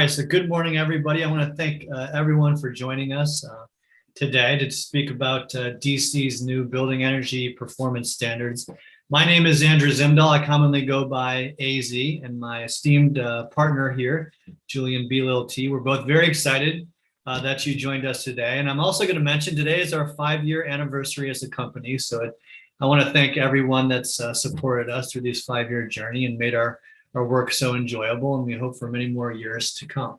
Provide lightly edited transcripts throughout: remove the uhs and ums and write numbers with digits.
All right, so good morning, everybody. I want to thank everyone for joining us today to speak about DC's new building energy performance standards. My name is Andrew Zimdahl. I commonly go by AZ, and my esteemed partner here, Julian B. We're both very excited that you joined us today. And I'm also going to mention today is our 5-year anniversary as a company. So I want to thank everyone that's supported us through this 5-year journey and made our work so enjoyable, and we hope for many more years to come.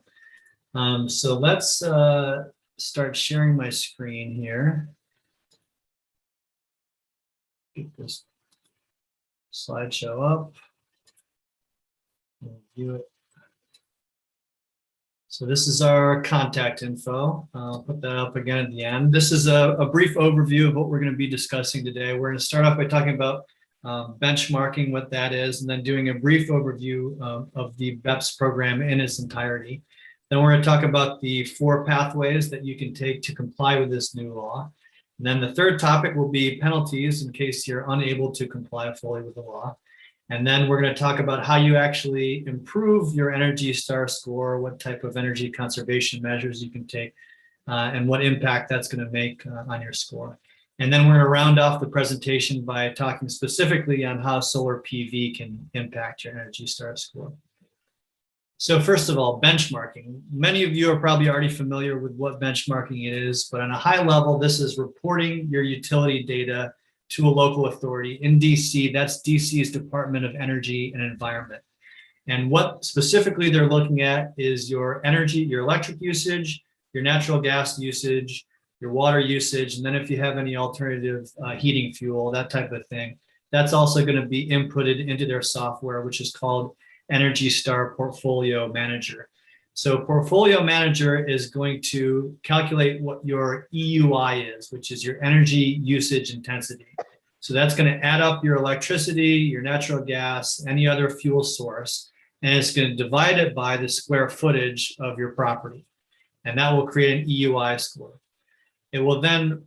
So let's start sharing my screen here. Get this slideshow up. View it. So this is our contact info. I'll put that up again at the end. This is a brief overview of what we're going to be discussing today. We're going to start off by talking about benchmarking, what that is, and then doing a brief overview of the BEPS program in its entirety. Then we're going to talk about the 4 pathways that you can take to comply with this new law. And then the third topic will be penalties in case you're unable to comply fully with the law. And then we're going to talk about how you actually improve your Energy Star score, what type of energy conservation measures you can take, and what impact that's going to make on your score. And then we're going to round off the presentation by talking specifically on how solar PV can impact your Energy Star score. So first of all, benchmarking. Many of you are probably already familiar with what benchmarking is, but on a high level, this is reporting your utility data to a local authority. In DC, that's DC's Department of Energy and Environment. And what specifically they're looking at is your energy, your electric usage, your natural gas usage, your water usage, and then if you have any alternative heating fuel, that type of thing, that's also going to be inputted into their software, which is called Energy Star Portfolio Manager. So Portfolio Manager is going to calculate what your EUI is, which is your energy usage intensity. So that's going to add up your electricity, your natural gas, any other fuel source, and it's going to divide it by the square footage of your property. And that will create an EUI score. It will then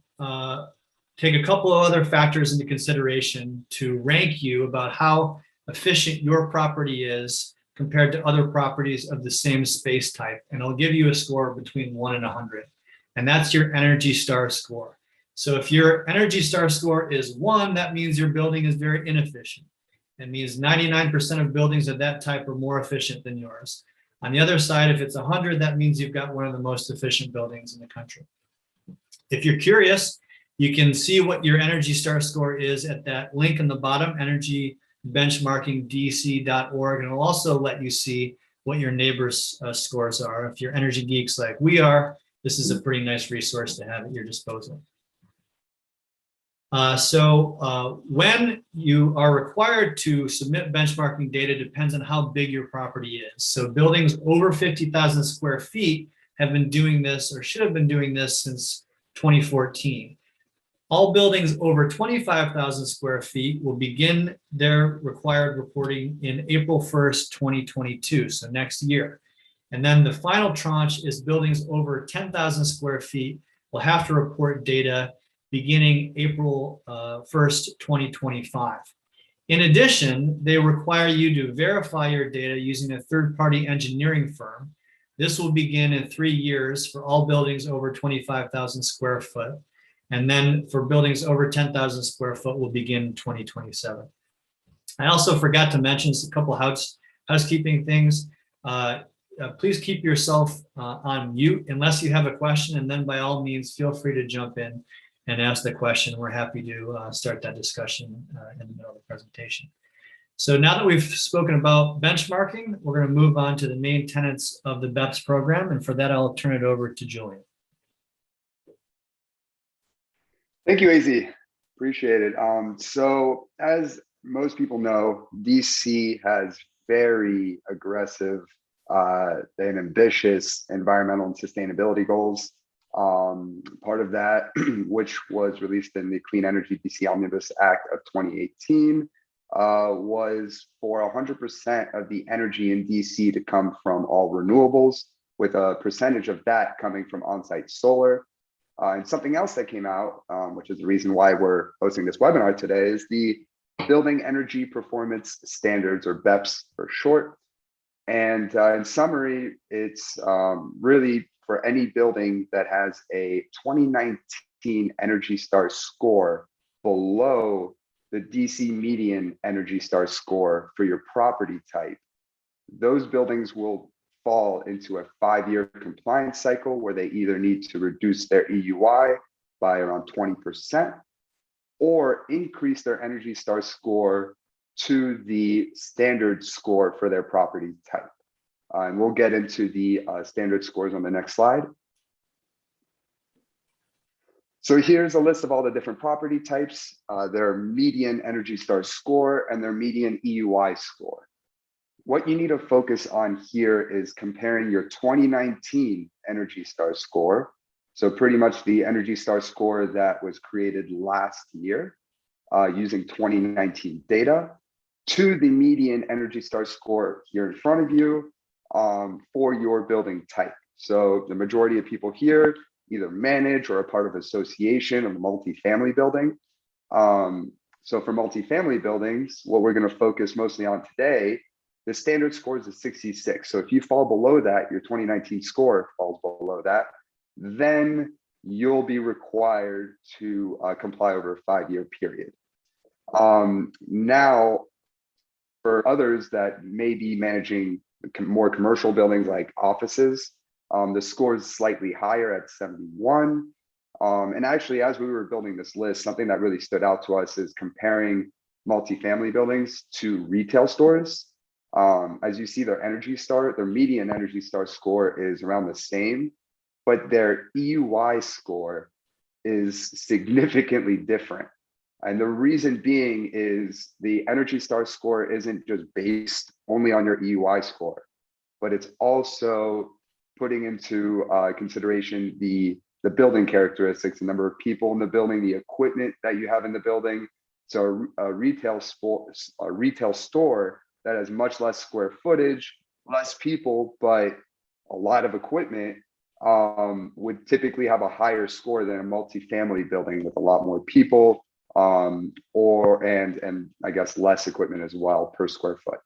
take a couple of other factors into consideration to rank you about how efficient your property is compared to other properties of the same space type. And it'll give you a score between 1 and 100. And that's your Energy Star score. So if your Energy Star score is 1, that means your building is very inefficient. It means 99% of buildings of that type are more efficient than yours. On the other side, if it's 100, that means you've got one of the most efficient buildings in the country. If you're curious, you can see what your Energy Star score is at that link in the bottom, energybenchmarkingdc.org, and it'll also let you see what your neighbors' scores are. If you're energy geeks like we are, this is a pretty nice resource to have at your disposal. When you are required to submit benchmarking data depends on how big your property is. So buildings over 50,000 square feet have been doing this, or should have been doing this, since 2014. All buildings over 25,000 square feet will begin their required reporting in April 1st, 2022, so next year. And then the final tranche is buildings over 10,000 square feet will have to report data beginning April 1st, 2025. In addition, they require you to verify your data using a third-party engineering firm. This will begin in 3 years for all buildings over 25,000 square foot. And then for buildings over 10,000 square foot will begin in 2027. I also forgot to mention a couple housekeeping things. Please keep yourself on mute unless you have a question, and then by all means, feel free to jump in and ask the question. We're happy to start that discussion in the middle of the presentation. So now that we've spoken about benchmarking, we're going to move on to the main tenets of the BEPS program. And for that, I'll turn it over to Julian. Thank you, AZ. Appreciate it. So as most people know, DC has very aggressive and ambitious environmental and sustainability goals. Part of that, which was released in the Clean Energy DC Omnibus Act of 2018, was for 100% of the energy in DC to come from all renewables, with a percentage of that coming from on-site solar. And something else that came out, which is the reason why we're hosting this webinar today, is the Building Energy Performance Standards, or BEPS for short. And in summary, it's really for any building that has a 2019 Energy Star score below the DC median Energy Star score for your property type. Those buildings will fall into a 5-year compliance cycle where they either need to reduce their EUI by around 20% or increase their Energy Star score to the standard score for their property type. And we'll get into the standard scores on the next slide. So here's a list of all the different property types, their median Energy Star score and their median EUI score. What you need to focus on here is comparing your 2019 Energy Star score. So pretty much the Energy Star score that was created last year using 2019 data to the median Energy Star score here in front of you for your building type. So the majority of people here either manage or are part of association of a multifamily building. So for multifamily buildings, what we're going to focus mostly on today, the standard score is a 66. So if you fall below that, your 2019 score falls below that, then you'll be required to comply over a 5-year period. Now, for others that may be managing more commercial buildings like offices, the score is slightly higher at 71. And actually, as we were building this list, something that really stood out to us is comparing multifamily buildings to retail stores. As you see, their median Energy Star score is around the same, but their EUI score is significantly different. And the reason being is the Energy Star score isn't just based only on your EUI score, but it's also putting into consideration the building characteristics, the number of people in the building, the equipment that you have in the building. So a retail store that has much less square footage, less people, but a lot of equipment would typically have a higher score than a multifamily building with a lot more people, and I guess less equipment as well per square foot.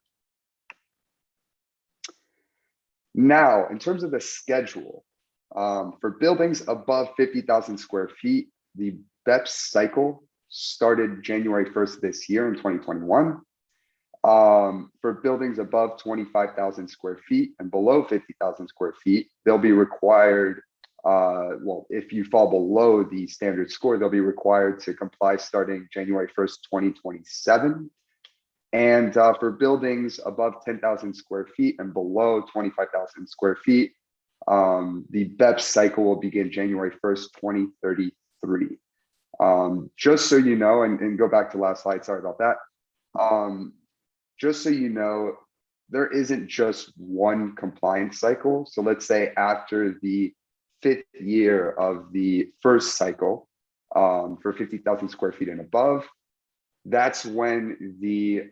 Now, in terms of the schedule, for buildings above 50,000 square feet, the BEPS cycle started January 1st this year in 2021. For buildings above 25,000 square feet and below 50,000 square feet, they'll be required, well, if you fall below the standard score, they'll be required to comply starting January 1st, 2027. And for buildings above 10,000 square feet and below 25,000 square feet, the BEPS cycle will begin January 1st, 2033. Just so you know, and go back to last slide, sorry about that. Just so you know, there isn't just one compliance cycle. So let's say after the 5th year of the first cycle for 50,000 square feet and above, that's when the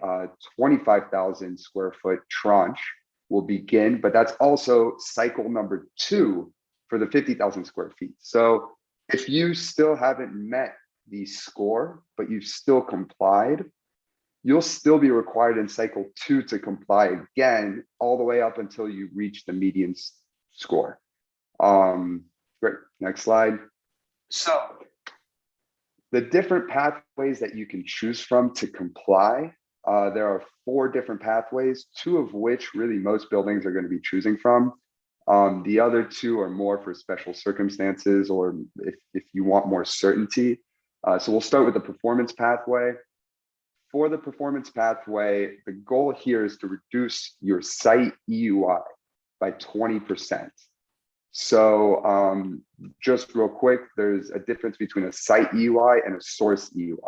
25,000 square foot tranche will begin, but that's also cycle number 2 for the 50,000 square feet. So if you still haven't met the score, but you've still complied, you'll still be required in cycle 2 to comply again, all the way up until you reach the median score. Great, next slide. So the different pathways that you can choose from to comply, there are 4 different pathways, 2 of which really most buildings are going to be choosing from. The other 2 are more for special circumstances or if you want more certainty. So we'll start with the performance pathway. For the performance pathway, the goal here is to reduce your site EUI by 20%. So just real quick, there's a difference between a site EUI and a source EUI.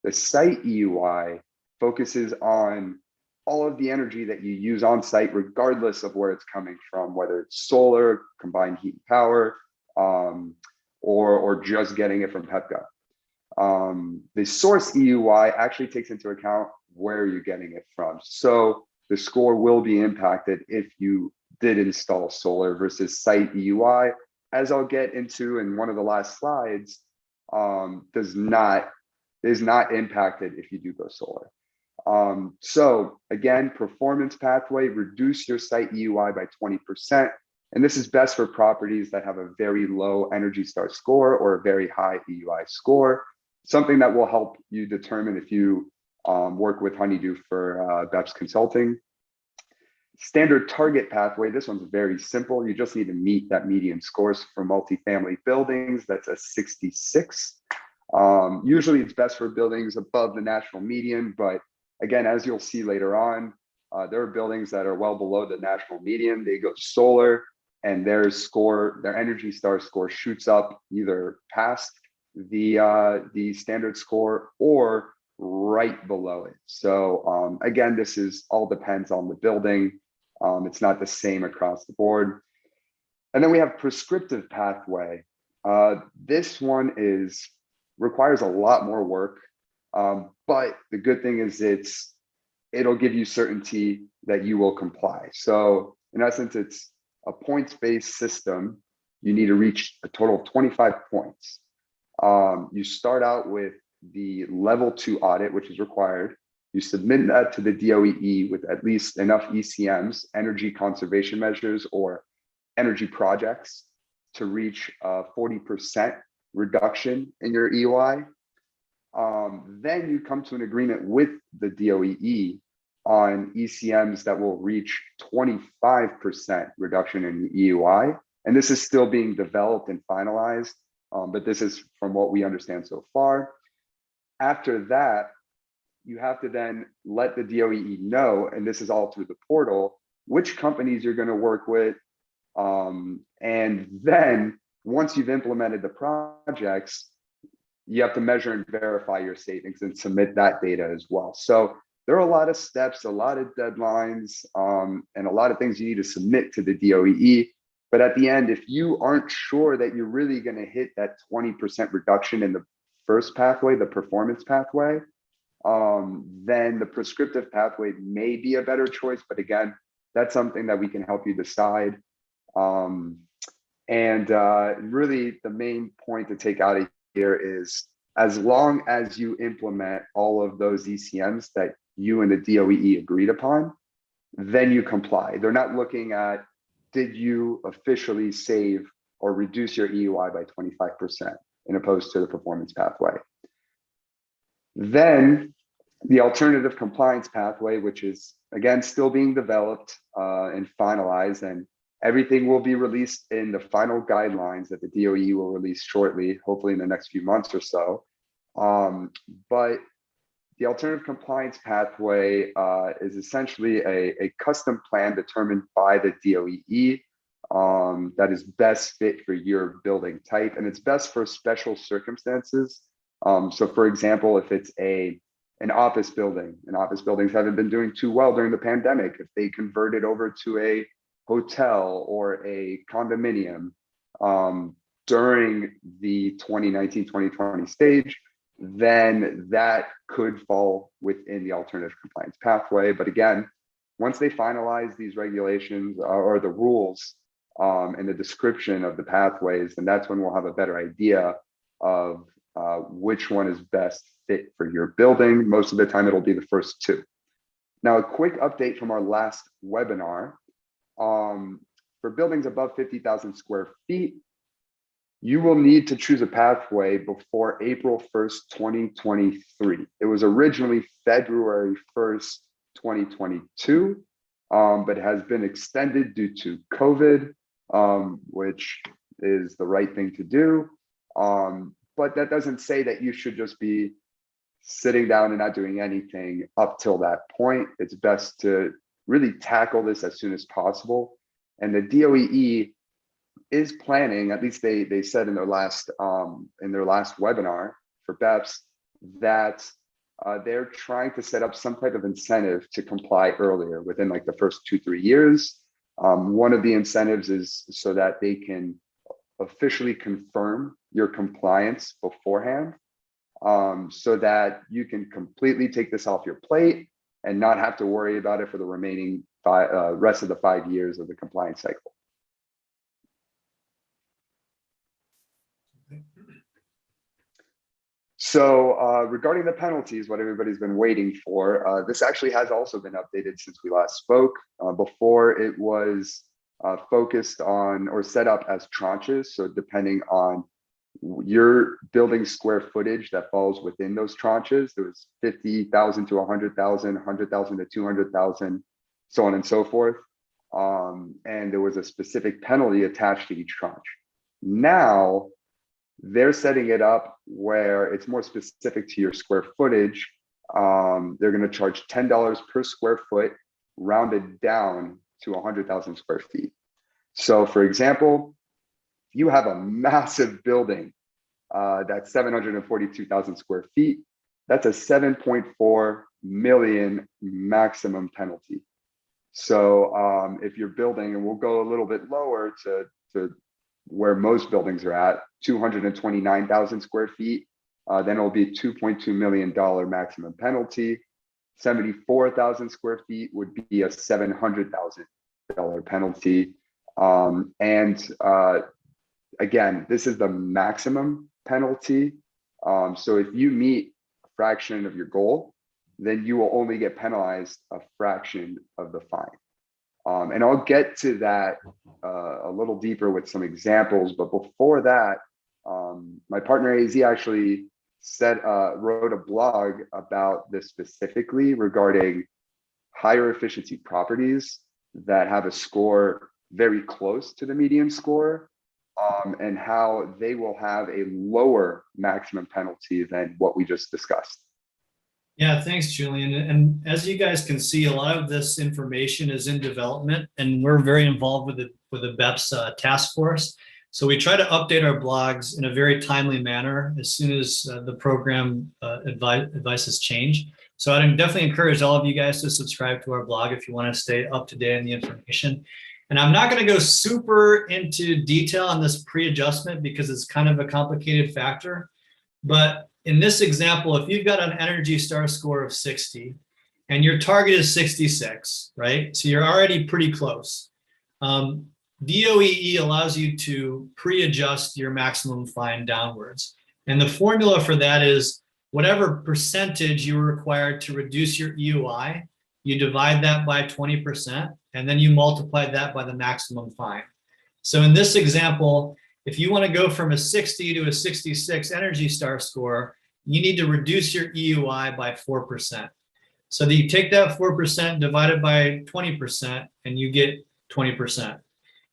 The site EUI focuses on all of the energy that you use on site, regardless of where it's coming from, whether it's solar, combined heat and power, or just getting it from PEPCO. The source EUI actually takes into account where you're getting it from. So the score will be impacted if you did install solar versus site EUI, as I'll get into in one of the last slides, is not impacted if you do go solar. So again, performance pathway, reduce your site EUI by 20%. And this is best for properties that have a very low Energy Star score or a very high EUI score, something that will help you determine if you work with Honeydew for BEPS consulting. Standard target pathway, this one's very simple. You just need to meet that median scores for multifamily buildings. That's a 66. Usually it's best for buildings above the national median, but again, as you'll see later on, there are buildings that are well below the national median. They go solar and their Energy Star score shoots up either past the standard score or right below it. So again, this is all depends on the building. It's not the same across the board. And then we have prescriptive pathway. This one requires a lot more work. But the good thing is it'll give you certainty that you will comply. So in essence, it's a points-based system. You need to reach a total of 25 points. You start out with the level 2 audit, which is required. You submit that to the DOEE with at least enough ECMs, energy conservation measures, or energy projects to reach a 40% reduction in your EUI. Then you come to an agreement with the DOEE on ECMs that will reach 25% reduction in EUI. And this is still being developed and finalized, but this is from what we understand so far. After that, you have to then let the DOEE know, and this is all through the portal, which companies you're going to work with. And then once you've implemented the projects, you have to measure and verify your savings and submit that data as well. So there are a lot of steps, a lot of deadlines, and a lot of things you need to submit to the DOEE. But at the end, if you aren't sure that you're really going to hit that 20% reduction in the first pathway, the performance pathway, then the prescriptive pathway may be a better choice. But again, that's something that we can help you decide. Really the main point to take out of here is, as long as you implement all of those ECMs that you and the DOEE agreed upon, then you comply. They're not looking at, did you officially save or reduce your EUI by 25%, in opposed to the performance pathway. Then the alternative compliance pathway, which is again still being developed and finalized, and everything will be released in the final guidelines that the DOE will release shortly, hopefully in the next few months or so. But the alternative compliance pathway is essentially a custom plan determined by the DOE that is best fit for your building type, and it's best for special circumstances. So for example, if it's an office building, and office buildings haven't been doing too well during the pandemic, if they convert it over to a hotel or a condominium during the 2019-2020 stage, then that could fall within the alternative compliance pathway. But again, once they finalize these regulations or the rules and the description of the pathways, then that's when we'll have a better idea of which one is best fit for your building. Most of the time, it'll be the first two. Now, a quick update from our last webinar. For buildings above 50,000 square feet, you will need to choose a pathway before April 1st, 2023. It was originally February 1st, 2022, but has been extended due to COVID, which is the right thing to do. But that doesn't say that you should just be sitting down and not doing anything up till that point. It's best to really tackle this as soon as possible. And the DOEE is planning, at least they said in their last webinar for BEPS, that they're trying to set up some type of incentive to comply earlier within like the first 2-3 years. One of the incentives is so that they can officially confirm your compliance beforehand, so that you can completely take this off your plate and not have to worry about it for the remaining rest of the 5 years of the compliance cycle. So regarding the penalties, what everybody's been waiting for, this actually has also been updated since we last spoke. Before it was focused on or set up as tranches. So depending on your building square footage that falls within those tranches, there was 50,000 to 100,000, 100,000 to 200,000, so on and so forth. And there was a specific penalty attached to each tranche. Now, they're setting it up where it's more specific to your square footage. They're going to charge $10 per square foot, rounded down to 100,000 square feet. So for example, you have a massive building that's 742,000 square feet. That's a 7.4 million maximum penalty. So if you're building, and we'll go a little bit lower to where most buildings are at, 229,000 square feet, then it'll be $2.2 million maximum penalty. 74,000 square feet would be a $700,000 penalty. Again, this is the maximum penalty. So if you meet a fraction of your goal, then you will only get penalized a fraction of the fine. And I'll get to that a little deeper with some examples. But before that, my partner AZ actually wrote a blog about this specifically regarding higher efficiency properties that have a score very close to the median score, and how they will have a lower maximum penalty than what we just discussed. Yeah, thanks, Julian. And as you guys can see, a lot of this information is in development, and we're very involved with the BEPS task force. So we try to update our blogs in a very timely manner as soon as the program advices change. So I'd definitely encourage all of you guys to subscribe to our blog if you want to stay up to date on the information. And I'm not going to go super into detail on this pre-adjustment because it's kind of a complicated factor. But in this example, if you've got an Energy Star score of 60 and your target is 66, right? So you're already pretty close. DOEE allows you to pre-adjust your maximum fine downwards. And the formula for that is whatever percentage you were required to reduce your EUI, you divide that by 20%, and then you multiply that by the maximum fine. So in this example, if you want to go from a 60 to a 66 Energy Star score, you need to reduce your EUI by 4%. So that you take that 4%, divide it by 20%, and you get 20%.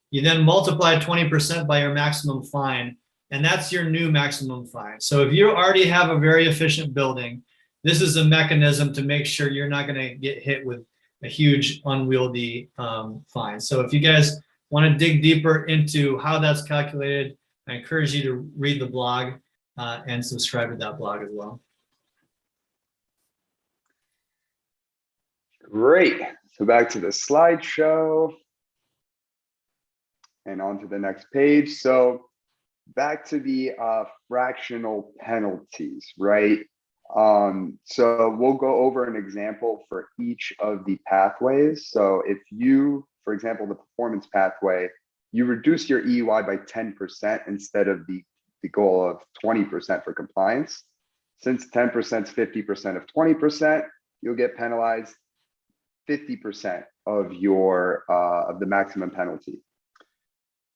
You then multiply 20% by your maximum fine, and that's your new maximum fine. So if you already have a very efficient building, this is a mechanism to make sure you're not going to get hit with a huge unwieldy fine. So if you guys want to dig deeper into how that's calculated, I encourage you to read the blog and subscribe to that blog as well. Great. So back to the slideshow and on to the next page. So back to the fractional penalties, right? So we'll go over an example for each of the pathways. So if you, for example, the performance pathway, you reduce your EUI by 10% instead of the goal of 20% for compliance. Since 10% is 50% of 20%, you'll get penalized 50% of your of the maximum penalty.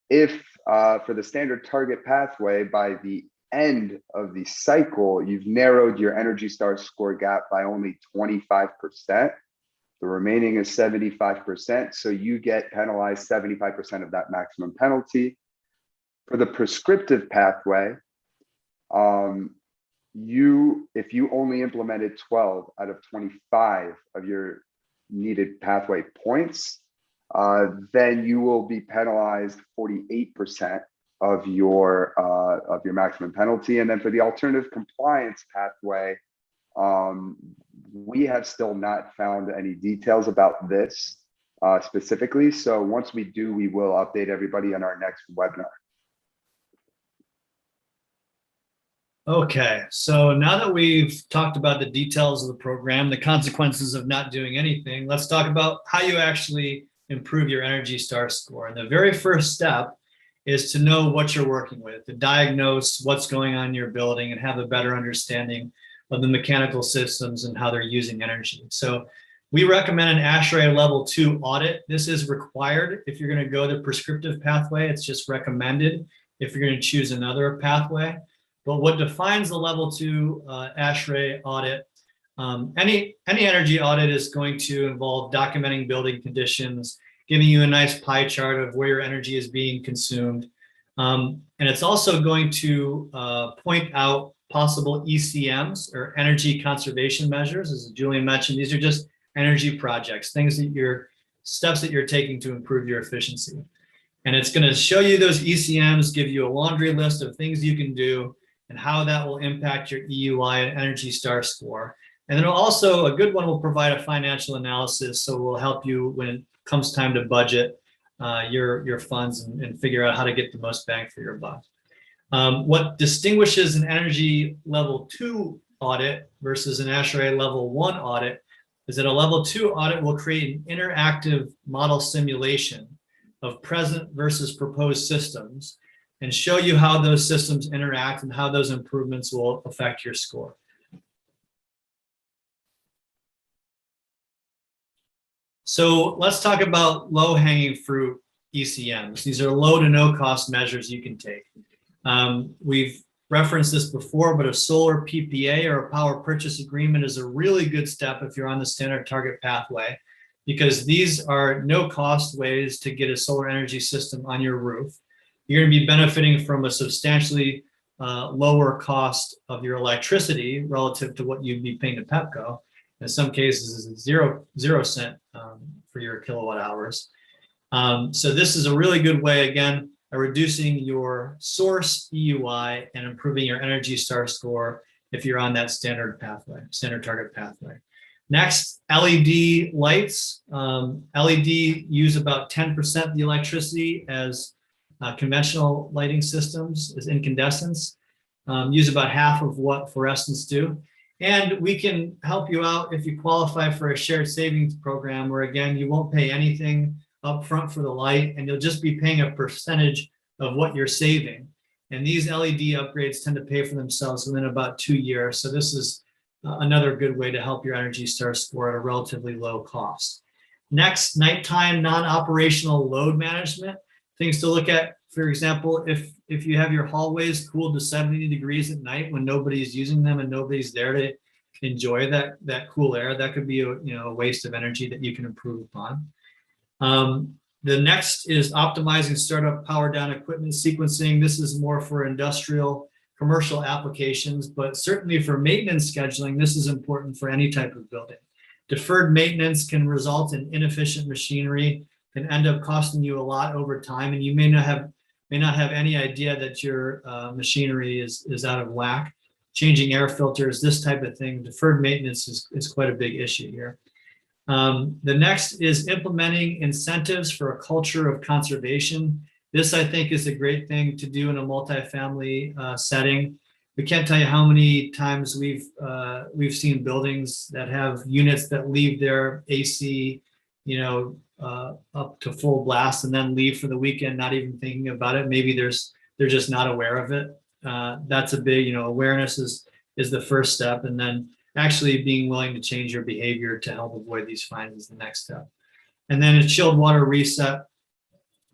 If for the standard target pathway, by the end of the cycle, you've narrowed your Energy Star score gap by only 25%. The remaining is 75%. So you get penalized 75% of that maximum penalty. For the prescriptive pathway, if you only implemented 12 out of 25 of your needed pathway points, then you will be penalized 48% of your maximum penalty. And then for the alternative compliance pathway, we have still not found any details about this specifically. So once we do, we will update everybody on our next webinar. Okay, so now that we've talked about the details of the program, the consequences of not doing anything, let's talk about how you actually improve your Energy Star score. And the very first step is to know what you're working with, to diagnose what's going on in your building and have a better understanding of the mechanical systems and how they're using energy. So we recommend an ASHRAE level 2 audit. This is required if you're going to go the prescriptive pathway. It's just recommended if you're going to choose another pathway. But what defines the level 2 ASHRAE audit, any energy audit is going to involve documenting building conditions, giving you a nice pie chart of where your energy is being consumed. And it's also going to point out possible ECMs, or energy conservation measures. As Julian mentioned, these are just energy projects, steps that you're taking to improve your efficiency. And it's going to show you those ECMs, give you a laundry list of things you can do and how that will impact your EUI and Energy Star score. And then also, a good one will provide a financial analysis, so it will help you when it comes time to budget your funds and figure out how to get the most bang for your buck. What distinguishes an energy level 2 audit versus an ASHRAE level 1 audit is that a level 2 audit will create an interactive model simulation of present versus proposed systems and show you how those systems interact and how those improvements will affect your score. So let's talk about low-hanging fruit ECMs. These are low to no cost measures you can take. We've referenced this before, but a solar PPA or a power purchase agreement is a really good step if you're on the standard target pathway, because these are no cost ways to get a solar energy system on your roof. You're going to be benefiting from a substantially lower cost of your electricity relative to what you'd be paying to PEPCO. In some cases, it's 0 cent for your kilowatt hours. So this is a really good way, again, of reducing your source EUI and improving your Energy Star score if you're on that standard target pathway. Next, LED lights. LED use about 10% of the electricity as conventional lighting systems, as incandescents. Use about half of what fluorescents do. And we can help you out if you qualify for a shared savings program where, again, you won't pay anything up front for the light, and you'll just be paying a percentage of what you're saving. And these LED upgrades tend to pay for themselves within about 2 years. So this is another good way to help your Energy Star score at a relatively low cost. Next, nighttime non-operational load management. Things to look at, for example, if you have your hallways cooled to 70 degrees at night when nobody's using them and nobody's there to enjoy that cool air, that could be a waste of energy that you can improve upon. The next is optimizing startup power down equipment sequencing. This is more for industrial, commercial applications, but certainly for maintenance scheduling, this is important for any type of building. Deferred maintenance can result in inefficient machinery, can end up costing you a lot over time, and you may not have any idea that your machinery is out of whack. Changing air filters, this type of thing, deferred maintenance is quite a big issue here. The next is implementing incentives for a culture of conservation. This, I think, is a great thing to do in a multifamily setting. We can't tell you how many times we've seen buildings that have units that leave their AC, up to full blast and then leave for the weekend, not even thinking about it. Maybe they're just not aware of it. That's a big, awareness is the first step, and then actually being willing to change your behavior to help avoid these fines is the next step. And then a chilled water reset,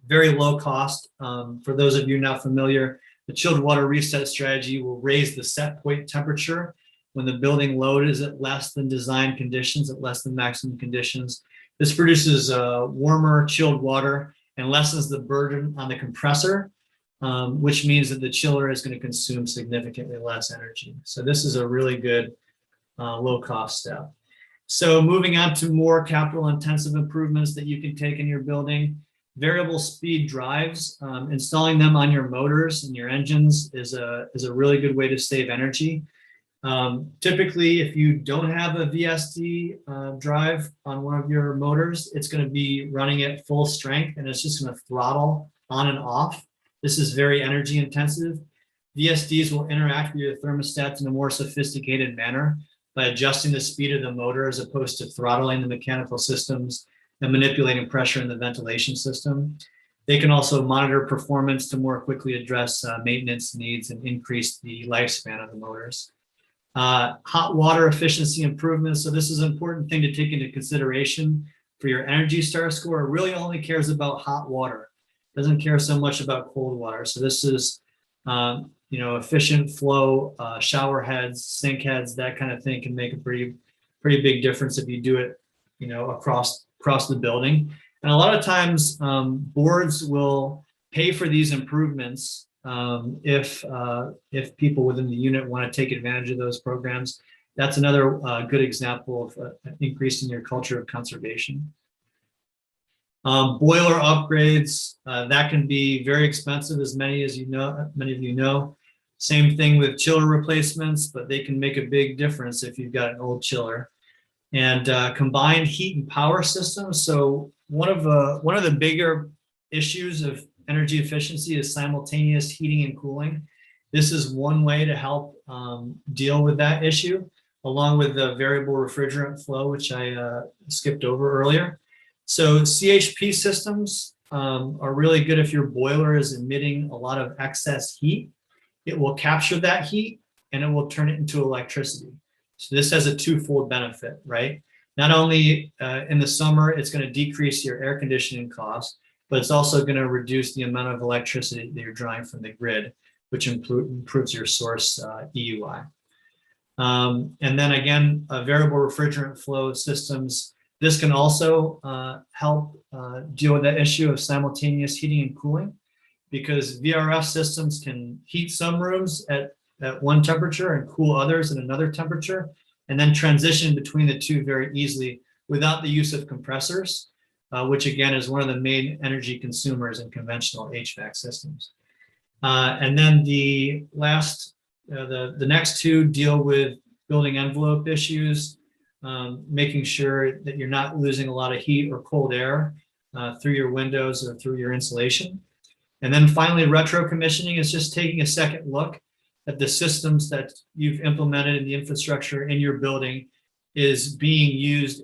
very low cost. For those of you not familiar, the chilled water reset strategy will raise the set point temperature when the building load is at less than design conditions, at less than maximum conditions. This produces warmer chilled water and lessens the burden on the compressor, which means that the chiller is going to consume significantly less energy. So this is a really good low cost step. So moving on to more capital intensive improvements that you can take in your building. Variable speed drives, installing them on your motors and your engines is a really good way to save energy. Typically, if you don't have a VSD drive on one of your motors, it's going to be running at full strength and it's just going to throttle on and off. This is very energy intensive. VSDs will interact with your thermostats in a more sophisticated manner by adjusting the speed of the motor as opposed to throttling the mechanical systems and manipulating pressure in the ventilation system. They can also monitor performance to more quickly address maintenance needs and increase the lifespan of the motors. Hot water efficiency improvements. So this is an important thing to take into consideration for your Energy Star score. It really only cares about hot water. It doesn't care so much about cold water. So this is, efficient flow, shower heads, sink heads, that kind of thing can make a pretty big difference if you do it, across the building. And a lot of times boards will pay for these improvements if people within the unit want to take advantage of those programs. That's another good example of increasing your culture of conservation. Boiler upgrades, that can be very expensive, as many of you know. Same thing with chiller replacements, but they can make a big difference if you've got an old chiller. And combined heat and power systems. So one of the bigger issues of energy efficiency is simultaneous heating and cooling. This is one way to help deal with that issue, along with the variable refrigerant flow, which I skipped over earlier. So CHP systems are really good if your boiler is emitting a lot of excess heat. It will capture that heat and it will turn it into electricity. So this has a twofold benefit, right? Not only in the summer, it's going to decrease your air conditioning costs, but it's also going to reduce the amount of electricity that you're drawing from the grid, which improves your source EUI. And then again, variable refrigerant flow systems. This can also help deal with that issue of simultaneous heating and cooling, because VRF systems can heat some rooms at one temperature and cool others at another temperature, and then transition between the two very easily without the use of compressors, which again is one of the main energy consumers in conventional HVAC systems. And then the next two deal with building envelope issues, making sure that you're not losing a lot of heat or cold air through your windows or through your insulation. And then finally, retro commissioning is just taking a second look at the systems that you've implemented in the infrastructure in your building is being used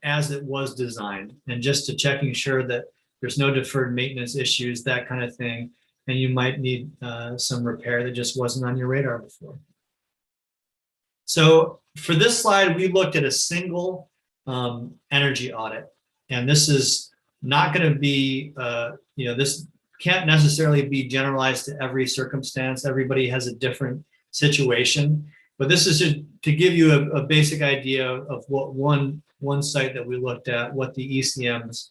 as it was designed, and just to checking sure that there's no deferred maintenance issues, that kind of thing. And you might need some repair that just wasn't on your radar before. So for this slide, we looked at a single energy audit, and this is not going to be, this can't necessarily be generalized to every circumstance. Everybody has a different situation, but this is to give you a basic idea of what one site that we looked at, what the ECM's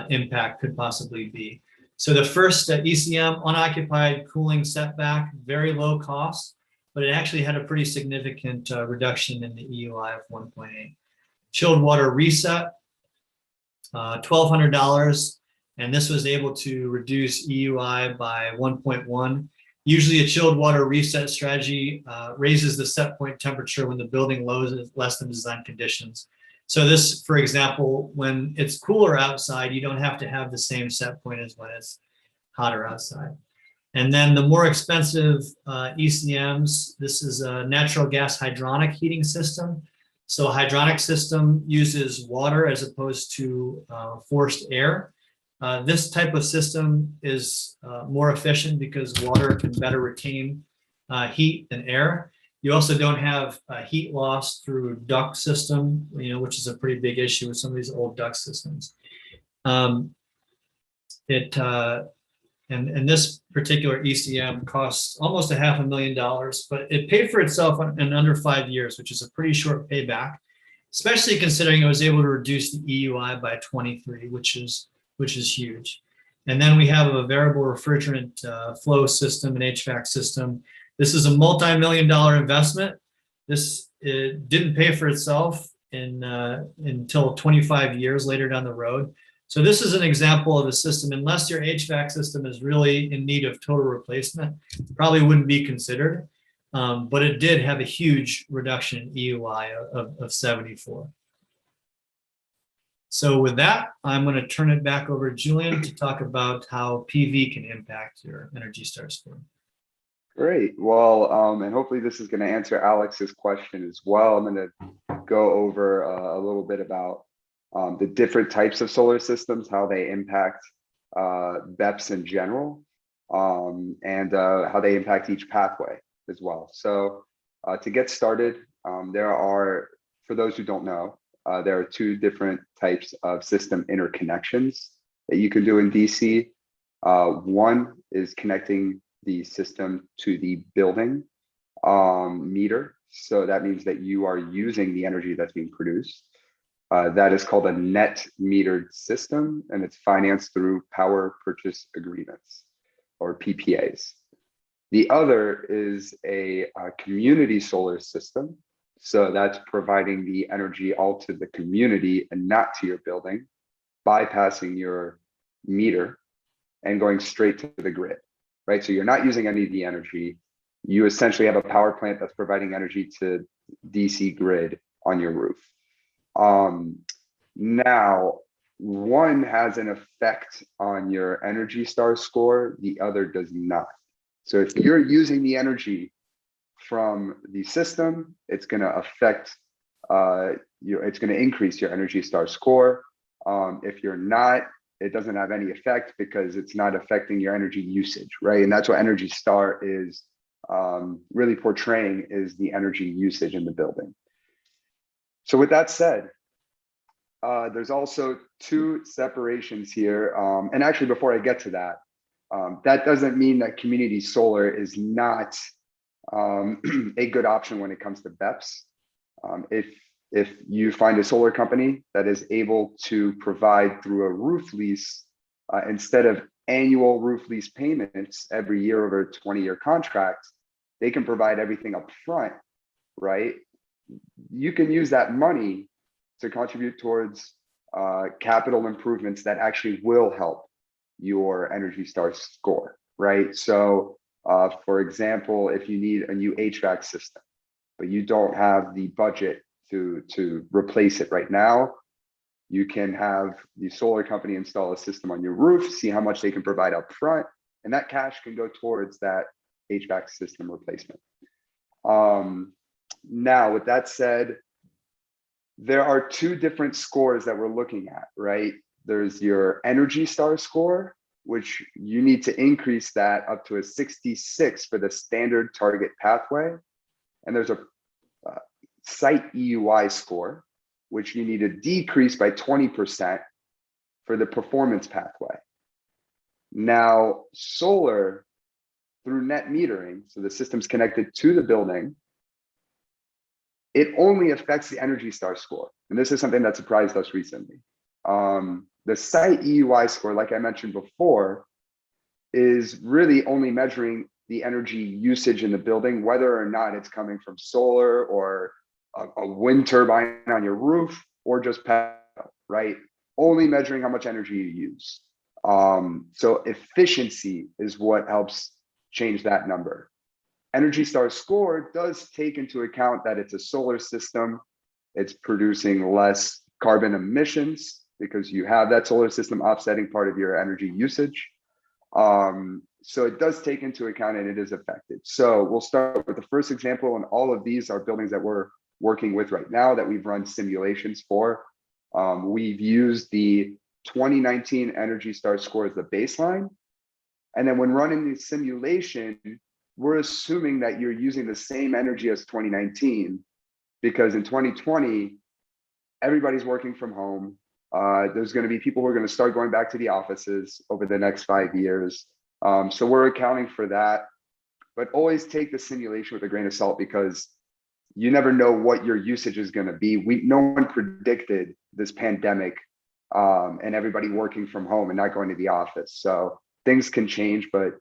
impact could possibly be. So the first ECM, unoccupied cooling setback, very low cost, but it actually had a pretty significant reduction in the EUI of 1.8. Chilled water reset, $1,200. And this was able to reduce EUI by 1.1. Usually a chilled water reset strategy raises the set point temperature when the building load is less than design conditions. So this, for example, when it's cooler outside, you don't have to have the same set point as when it's hotter outside. And then the more expensive ECMs, this is a natural gas hydronic heating system. So a hydronic system uses water as opposed to forced air. This type of system is more efficient because water can better retain heat than air. You also don't have heat loss through duct system, which is a pretty big issue with some of these old duct systems. And this particular ECM costs almost $500,000, but it paid for itself in under 5 years, which is a pretty short payback, especially considering it was able to reduce the EUI by 23, which is huge. And then we have a variable refrigerant flow system, an HVAC system. This is a multi-million-dollar investment. This didn't pay for itself until 25 years later down the road. So this is an example of a system, unless your HVAC system is really in need of total replacement, probably wouldn't be considered. But it did have a huge reduction in EUI of 74. So with that, I'm going to turn it back over to Julian to talk about how PV can impact your Energy Star score. Great. Well, and hopefully this is going to answer Alex's question as well. I'm going to go over a little bit about the different types of solar systems, how they impact BEPS in general, and how they impact each pathway as well. So to get started, there are, for those who don't know, there are two different types of system interconnections that you can do in DC. One is connecting the system to the building meter. So that means that you are using the energy that's being produced. That is called a net metered system, and it's financed through power purchase agreements or PPAs. The other is a community solar system. So that's providing the energy all to the community and not to your building, bypassing your meter and going straight to the grid, right? So you're not using any of the energy. You essentially have a power plant that's providing energy to DC grid on your roof. Now, one has an effect on your Energy Star score, the other does not. So if you're using the energy from the system, it's going to affect it's going to increase your Energy Star score. If you're not, it doesn't have any effect because it's not affecting your energy usage, right? And that's what Energy Star is really portraying, is the energy usage in the building. So with that said, there's also two separations here. And actually, before I get to that, that doesn't mean that community solar is not a good option when it comes to BEPS. If you find a solar company that is able to provide through a roof lease, instead of annual roof lease payments every year over a 20-year contract, they can provide everything up front, right? You can use that money to contribute towards capital improvements that actually will help your Energy Star score, right? So for example, if you need a new HVAC system, but you don't have the budget to replace it right now, you can have the solar company install a system on your roof, see how much they can provide up front, and that cash can go towards that HVAC system replacement. Now, with that said, there are two different scores that we're looking at, right? There's your Energy Star score, which you need to increase that up to a 66 for the standard target pathway. And there's a site EUI score, which you need to decrease by 20% for the performance pathway. Now, solar through net metering, so the system's connected to the building, it only affects the Energy Star score. And this is something that surprised us recently. The site EUI score, like I mentioned before, is really only measuring the energy usage in the building, whether or not it's coming from solar or a wind turbine on your roof or just panel, right? Only measuring how much energy you use. So efficiency is what helps change that number. Energy Star score does take into account that it's a solar system. It's producing less carbon emissions because you have that solar system offsetting part of your energy usage. So it does take into account and it is affected. So we'll start with the first example, and all of these are buildings that we're working with right now that we've run simulations for. We've used the 2019 Energy Star score as the baseline. And then when running the simulation, we're assuming that you're using the same energy as 2019, because in 2020, everybody's working from home. There's going to be people who are going to start going back to the offices over the next 5 years. So we're accounting for that, but always take the simulation with a grain of salt, because you never know what your usage is going to be. No one predicted this pandemic and everybody working from home and not going to the office. So things can change, but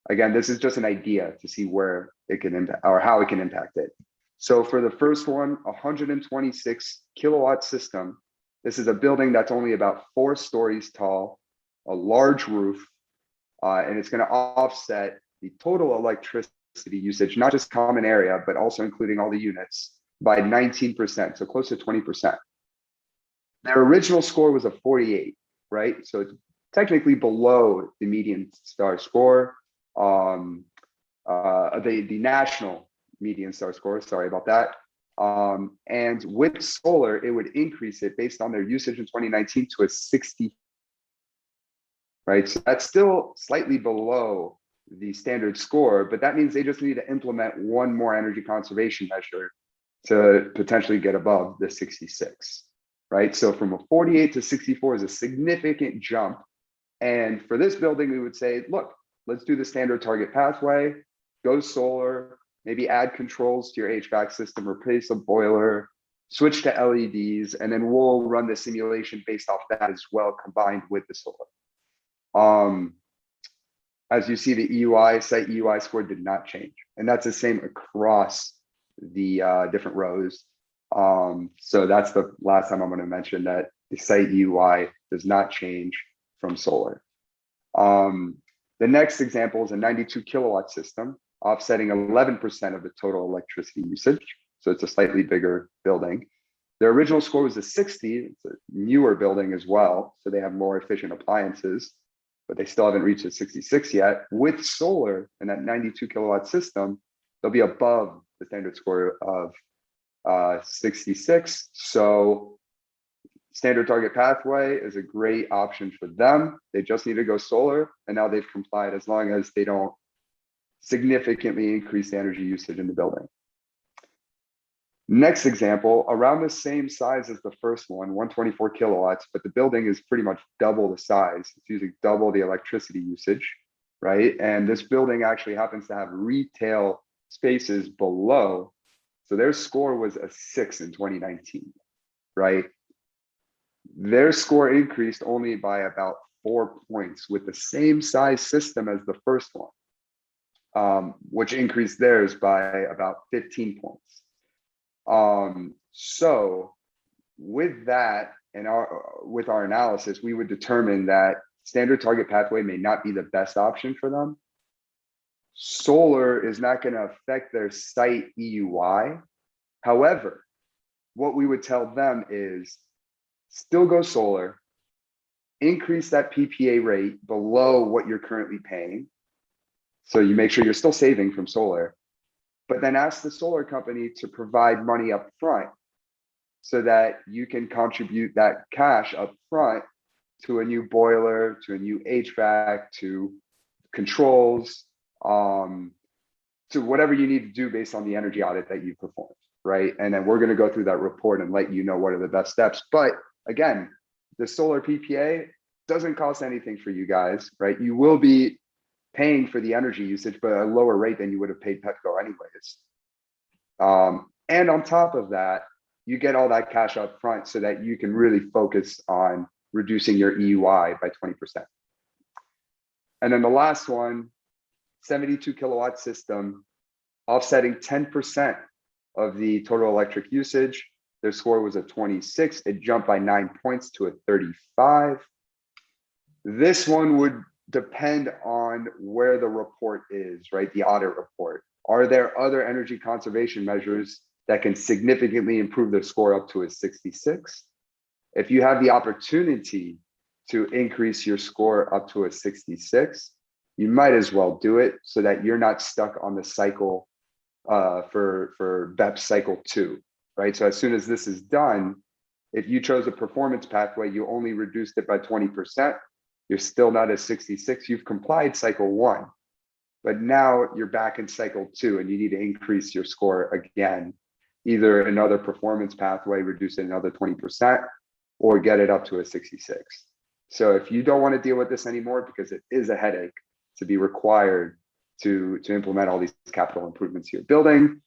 again, this is just an idea to see where it can impact or how it can impact it. So for the first one, 126 kilowatt system. This is a building that's only about 4 stories tall, a large roof, and it's going to offset the total electricity usage, not just common area, but also including all the units, by 19%, so close to 20%. Their original score was a 48, right? So it's technically below the median star score, the national median star score, sorry about that. And with solar, it would increase it based on their usage in 2019 to a 60. right? So that's still slightly below the standard score, but that means they just need to implement one more energy conservation measure to potentially get above the 66, right? So from a 48 to 64 is a significant jump. And for this building, we would say, look, let's do the standard target pathway, go solar, maybe add controls to your HVAC system, replace a boiler, switch to LEDs, and then we'll run the simulation based off that as well, combined with the solar. As you see, the EUI, site EUI score did not change. And that's the same across the different rows. So that's the last time I'm going to mention that the site EUI does not change from solar. The next example is a 92 kilowatt system, offsetting 11% of the total electricity usage. So it's a slightly bigger building. Their original score was a 60. It's a newer building as well, so they have more efficient appliances, but they still haven't reached a 66 yet. With solar and that 92 kilowatt system, they'll be above the standard score of 66. So standard target pathway is a great option for them. They just need to go solar, and now they've complied as long as they don't significantly increase the energy usage in the building. Next example, around the same size as the first one, 124 kilowatts, but the building is pretty much double the size. It's using double the electricity usage, right? And this building actually happens to have retail spaces below. So their score was a 6 in 2019, right? Their score increased only by about 4 points with the same size system as the first one, which increased theirs by about 15 points. So with that and with our analysis, we would determine that standard target pathway may not be the best option for them. Solar is not going to affect their site EUI. However, what we would tell them is still go solar, increase that PPA rate below what you're currently paying. So you make sure you're still saving from solar, but then ask the solar company to provide money up front so that you can contribute that cash up front to a new boiler, to a new HVAC, to controls, to whatever you need to do based on the energy audit that you performed, right? And then we're going to go through that report and let you know what are the best steps. But again, the solar PPA doesn't cost anything for you guys, right? You will be paying for the energy usage, but at a lower rate than you would have paid Petco anyways. And on top of that, you get all that cash up front so that you can really focus on reducing your EUI by 20%. And then the last one, 72 kilowatt system, offsetting 10% of the total electric usage. Their score was a 26. It jumped by 9 points to a 35. This one would depend on where the report is, right? The audit report. Are there other energy conservation measures that can significantly improve their score up to a 66? If you have the opportunity to increase your score up to a 66, you might as well do it so that you're not stuck on the cycle for BEPS cycle 2, right? So as soon as this is done, if you chose a performance pathway, you only reduced it by 20%, you're still not at 66, you've complied cycle 1, but now you're back in cycle 2 and you need to increase your score again, either another performance pathway, reduce it another 20%, or get it up to a 66. So if you don't want to deal with this anymore, because it is a headache to be required to implement all these capital improvements to your building,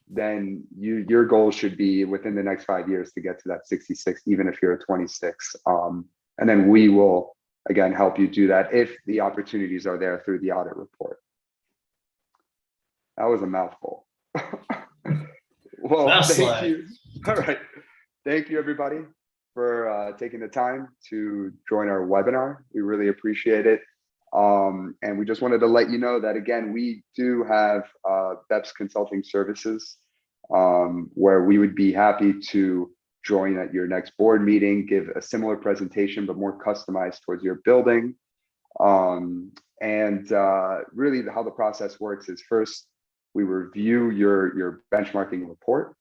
then your goal should be within the next 5 years to get to that 66, even if you're a 26. And then we will, again, help you do that if the opportunities are there through the audit report. That was a mouthful. Well, thank you. All right. Thank you, everybody, for taking the time to join our webinar. We really appreciate it. And we just wanted to let you know that, again, we do have BEPS consulting services where we would be happy to join at your next board meeting, give a similar presentation, but more customized towards your building. Really how the process works is first, we review your benchmarking report.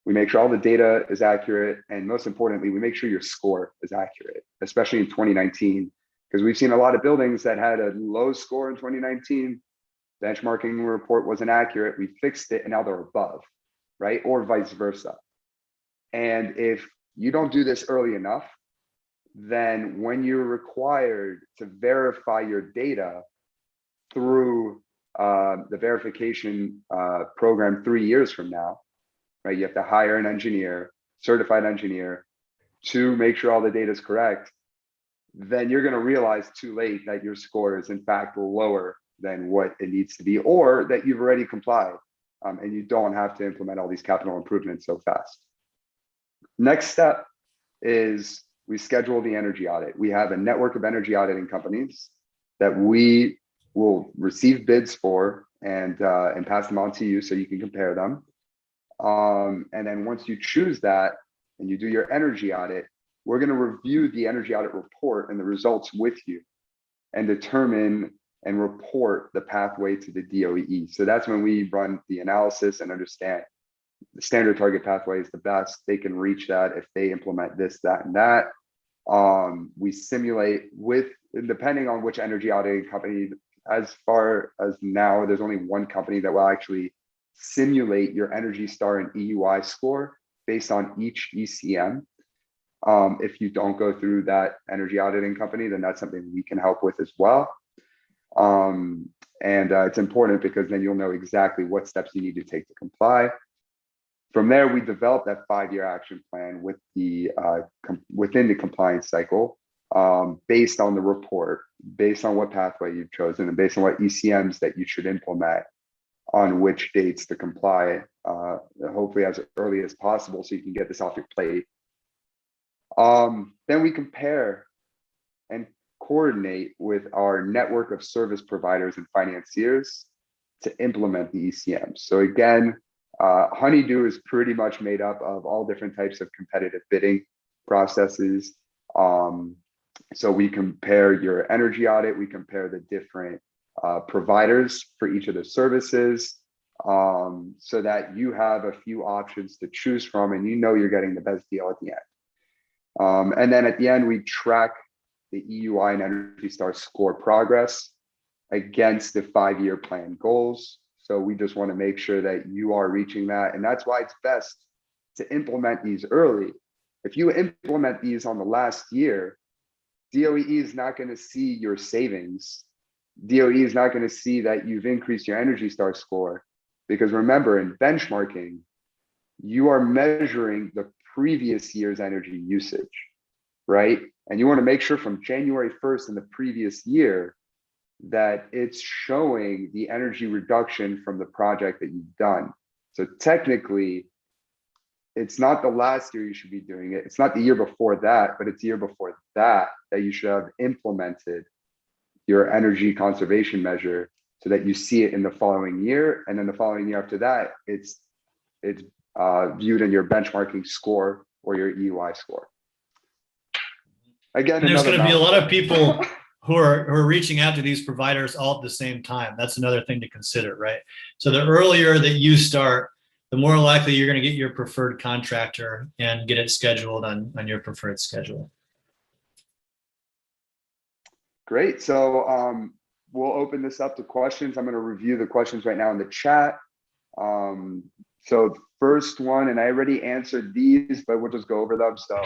We make sure all the data is accurate. And most importantly, we make sure your score is accurate, especially in 2019. because we've seen a lot of buildings that had a low score in 2019. Benchmarking report wasn't accurate. We fixed it and now they're above, right? Or vice versa. And if you don't do this early enough, then when you're required to verify your data through the verification program 3 years from now, right? You have to hire an engineer, certified engineer, to make sure all the data is correct. Then you're going to realize too late that your score is in fact lower than what it needs to be, or that you've already complied and you don't have to implement all these capital improvements so fast. Next step is we schedule the energy audit. We have a network of energy auditing companies that we will receive bids for and pass them on to you so you can compare them. And then once you choose that and you do your energy audit, we're going to review the energy audit report and the results with you and determine and report the pathway to the DOE. So that's when we run the analysis and understand the standard target pathway is the best. They can reach that if they implement this, that, and that. We simulate with, depending on which energy auditing company, as far as now, there's only one company that will actually simulate your Energy Star and EUI score based on each ECM. If you don't go through that energy auditing company, then that's something we can help with as well. It's important because then you'll know exactly what steps you need to take to comply. From there, we develop that 5-year action plan with the within the compliance cycle, based on the report, based on what pathway you've chosen, and based on what ECMs that you should implement on which dates to comply, hopefully as early as possible so you can get this off your plate. Then we compare and coordinate with our network of service providers and financiers to implement the ECMs. So again, Honeydew is pretty much made up of all different types of competitive bidding processes. So we compare your energy audit, we compare the different providers for each of the services, so that you have a few options to choose from and you know you're getting the best deal at the end. And then at the end, we track the EUI and Energy Star score progress against the 5-year plan goals. So we just want to make sure that you are reaching that. And that's why it's best to implement these early. If you implement these on the last year, DOE is not going to see your savings. DOE is not going to see that you've increased your Energy Star score. Because remember, in benchmarking, you are measuring the previous year's energy usage, right? And you want to make sure from January 1st in the previous year that it's showing the energy reduction from the project that you've done. So technically, it's not the last year you should be doing it. It's not the year before that, but it's the year before that you should have implemented your energy conservation measure so that you see it in the following year. And then the following year after that, it's viewed in your benchmarking score or your EUI score. Again, and there's going to be a lot of people who are reaching out to these providers all at the same time. That's another thing to consider, right? So the earlier that you start, the more likely you're going to get your preferred contractor and get it scheduled on your preferred schedule. Great. So we'll open this up to questions. I'm going to review the questions right now in the chat. So first one, and I already answered these, but we'll just go over them. So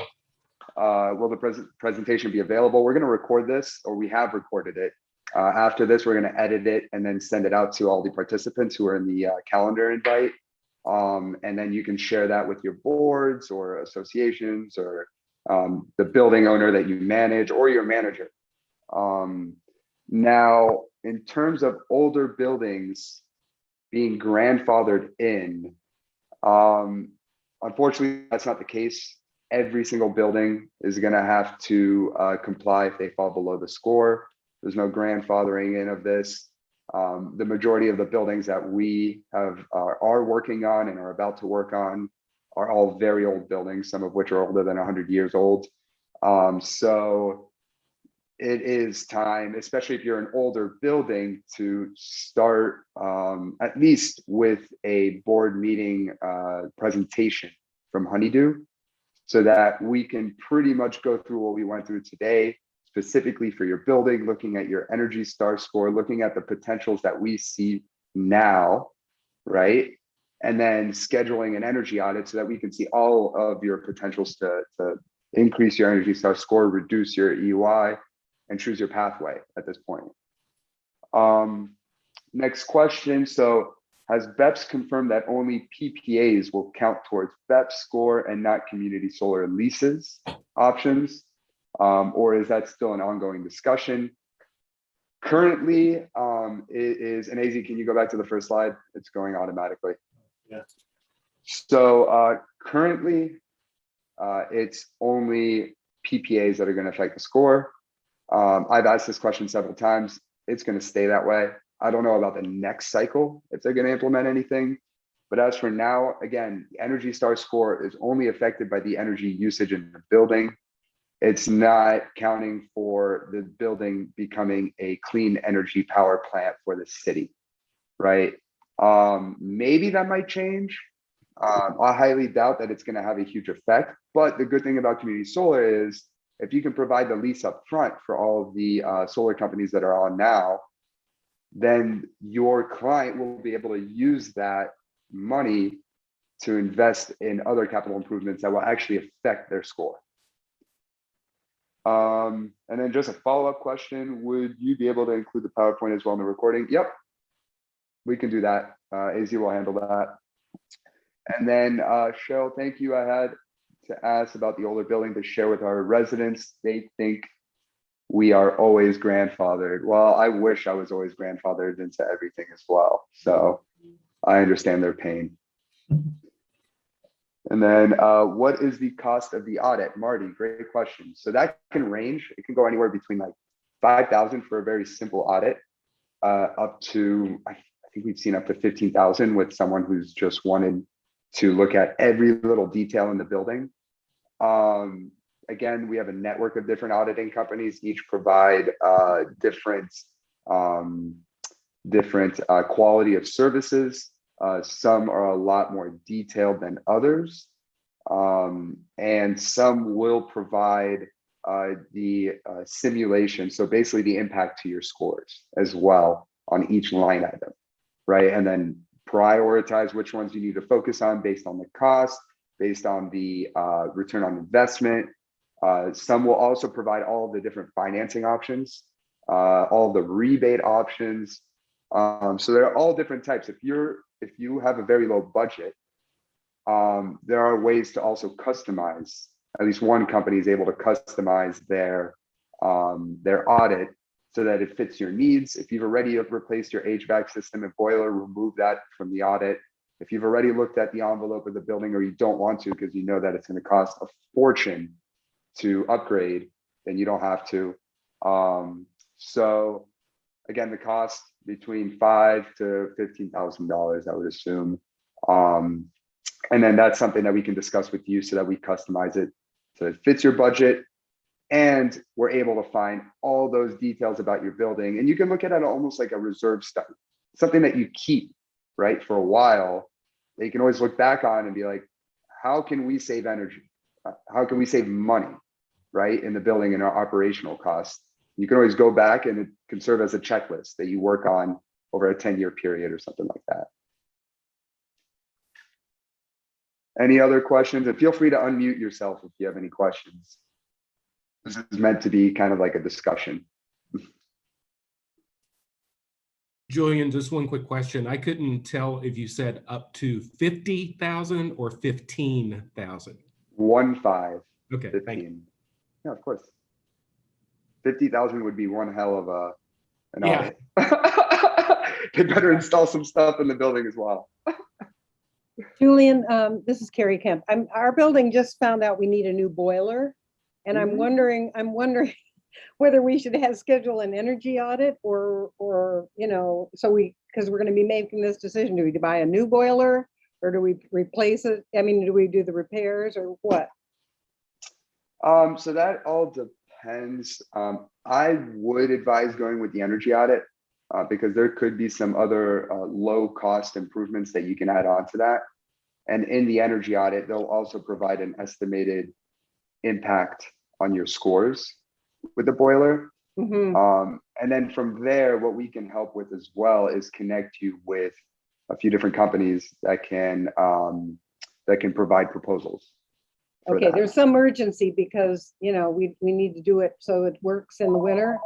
will the presentation be available? We're going to record this, or we have recorded it. After this, we're going to edit it and then send it out to all the participants who are in the calendar invite. And then you can share that with your boards or associations or the building owner that you manage or your manager. Now, in terms of older buildings being grandfathered in, unfortunately, that's not the case. Every single building is going to have to comply if they fall below the score. There's no grandfathering in of this. The majority of the buildings that we are working on and are about to work on are all very old buildings, some of which are older than 100 years old. So it is time, especially if you're an older building, to start at least with a board meeting presentation from Honeydew, so that we can pretty much go through what we went through today, specifically for your building, looking at your Energy Star score, looking at the potentials that we see now, right? And then scheduling an energy audit so that we can see all of your potentials to increase your Energy Star score, reduce your EUI, and choose your pathway at this point. Next question. So has BEPS confirmed that only PPAs will count towards BEPS score and not community solar leases options? Or is that still an ongoing discussion? Currently, it is, and AZ, can you go back to the first slide? It's going automatically. Yeah. So currently, it's only PPAs that are going to affect the score. I've asked this question several times. It's going to stay that way. I don't know about the next cycle if they're going to implement anything. But as for now, again, the Energy Star score is only affected by the energy usage in the building. It's not counting for the building becoming a clean energy power plant for the city, right? Maybe that might change. I highly doubt that it's going to have a huge effect. But the good thing about community solar is if you can provide the lease up front for all of the solar companies that are on now, then your client will be able to use that money to invest in other capital improvements that will actually affect their score. And then just a follow-up question, would you be able to include the PowerPoint as well in the recording? Yep, we can do that. AZ will handle that. And then Cheryl, thank you. I had to ask about the older building to share with our residents. They think we are always grandfathered. Well, I wish I was always grandfathered into everything as well. So I understand their pain. And then what is the cost of the audit? Marty, great question. So that can range. It can go anywhere between like 5,000 for a very simple audit up to, I think we've seen up to 15,000 with someone who's just wanted to look at every little detail in the building. Again, we have a network of different auditing companies, each provide different quality of services. Some are a lot more detailed than others. And some will provide the simulation. So basically the impact to your scores as well on each line item, right? And then prioritize which ones you need to focus on based on the cost, based on the return on investment. Some will also provide all of the different financing options, all of the rebate options. So there are all different types. If you have a very low budget, there are ways to also customize. At least one company is able to customize their audit so that it fits your needs. If you've already replaced your HVAC system and boiler, remove that from the audit. If you've already looked at the envelope of the building or you don't want to because you know that it's going to cost a fortune to upgrade, then you don't have to. So again, the cost between $5,000 to $15,000, I would assume. And then that's something that we can discuss with you so that we customize it so it fits your budget. And we're able to find all those details about your building. And you can look at it almost like a reserve study, something that you keep, right, for a while that you can always look back on and be like, how can we save energy? How can we save money, right, in the building and our operational costs? You can always go back and it can serve as a checklist that you work on over a 10-year period or something like that. Any other questions? And feel free to unmute yourself if you have any questions. This is meant to be kind of like a discussion. Julian, just one quick question. I couldn't tell if you said up to 50,000 or 15,000. 1-5. Okay, 15. thank you. Yeah, of course. 50,000 would be one hell of an Yeah. audit. They better install some stuff in the building as well. Julian, this is Carrie Kemp. Our building just found out we need a new boiler. And I'm wondering whether we should schedule an energy audit or because we're going to be making this decision. Do we buy a new boiler or do we replace it? I mean, do we do the repairs or what? So that all depends. I would advise going with the energy audit because there could be some other low cost improvements that you can add on to that. And in the energy audit, they'll also provide an estimated impact on your scores. with the boiler. Mhm. And then from there, what we can help with as well is connect you with a few different companies that can provide proposals. for Okay, that. there's some urgency because, you know, we need to do it so it works in the winter.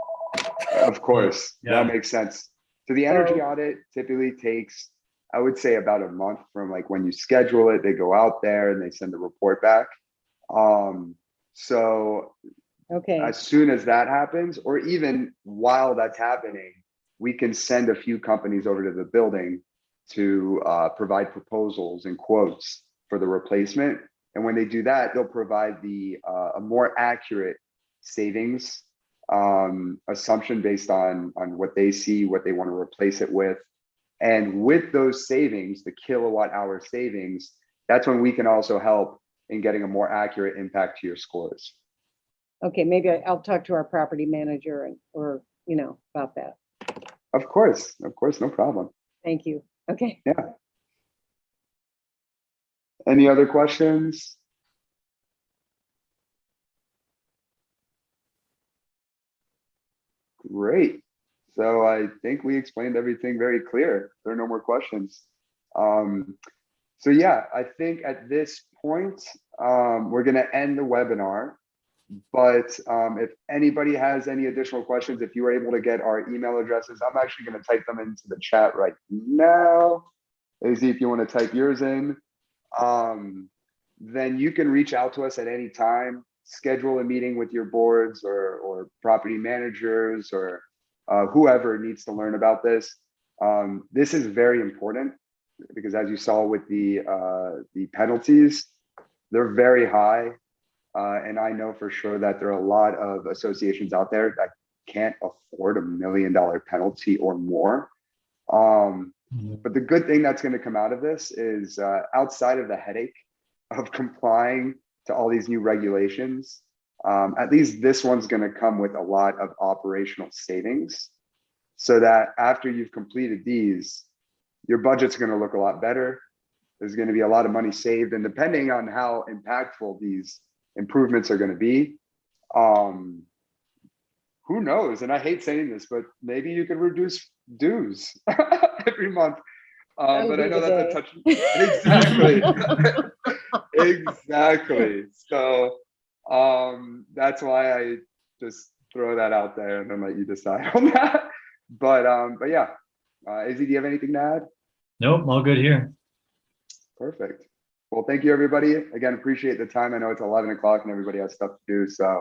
Of course, Yeah. that makes sense. So the energy So- audit typically takes, I would say, about a month from like when you schedule it, they go out there and they send the report back. So Okay, as soon as that happens, or even while that's happening, we can send a few companies over to the building to provide proposals and quotes for the replacement. And when they do that, they'll provide a more accurate savings assumption based on what they see, what they want to replace it with. And with those savings, the kilowatt hour savings, that's when we can also help in getting a more accurate impact to your scores. okay, maybe I'll talk to our property manager or, you know, about that. Of course, no problem. Thank you. Okay. Any other questions? Great. So I think we explained everything very clear. There are no more questions. So yeah, I think at this point, we're going to end the webinar. But if anybody has any additional questions, if you were able to get our email addresses, I'm actually going to type them into the chat right now. AZ, if you want to type yours in, then you can reach out to us at any time, schedule a meeting with your boards or property managers or whoever needs to learn about this. This is very important because as you saw with the penalties, they're very high. And I know for sure that there are a lot of associations out there that can't afford $1 million penalty or more. But the good thing that's going to come out of this is outside of the headache of complying to all these new regulations, at least this one's going to come with a lot of operational savings so that after you've completed these, your budget's going to look a lot better. There's going to be a lot of money saved. And depending on how impactful these improvements are going to be, who knows? And I hate saying this, but maybe you could reduce dues every month. That'll But I be know the that's a day. touch. Exactly. So that's why I just throw that out there and then let you decide on that. But yeah, AZ, do you have anything to add? Nope, all good here. Perfect. Well, thank you, everybody. Again, appreciate the time. I know it's 11 o'clock and everybody has stuff to do. So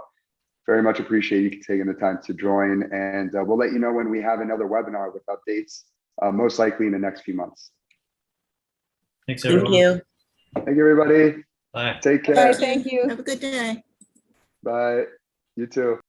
very much appreciate you taking the time to join. And we'll let you know when we have another webinar with updates, most likely in the next few months. Thanks, Thank everyone. you. Thank you, everybody. Bye. Take care. Bye, thank you. Have a good day. Bye. You too.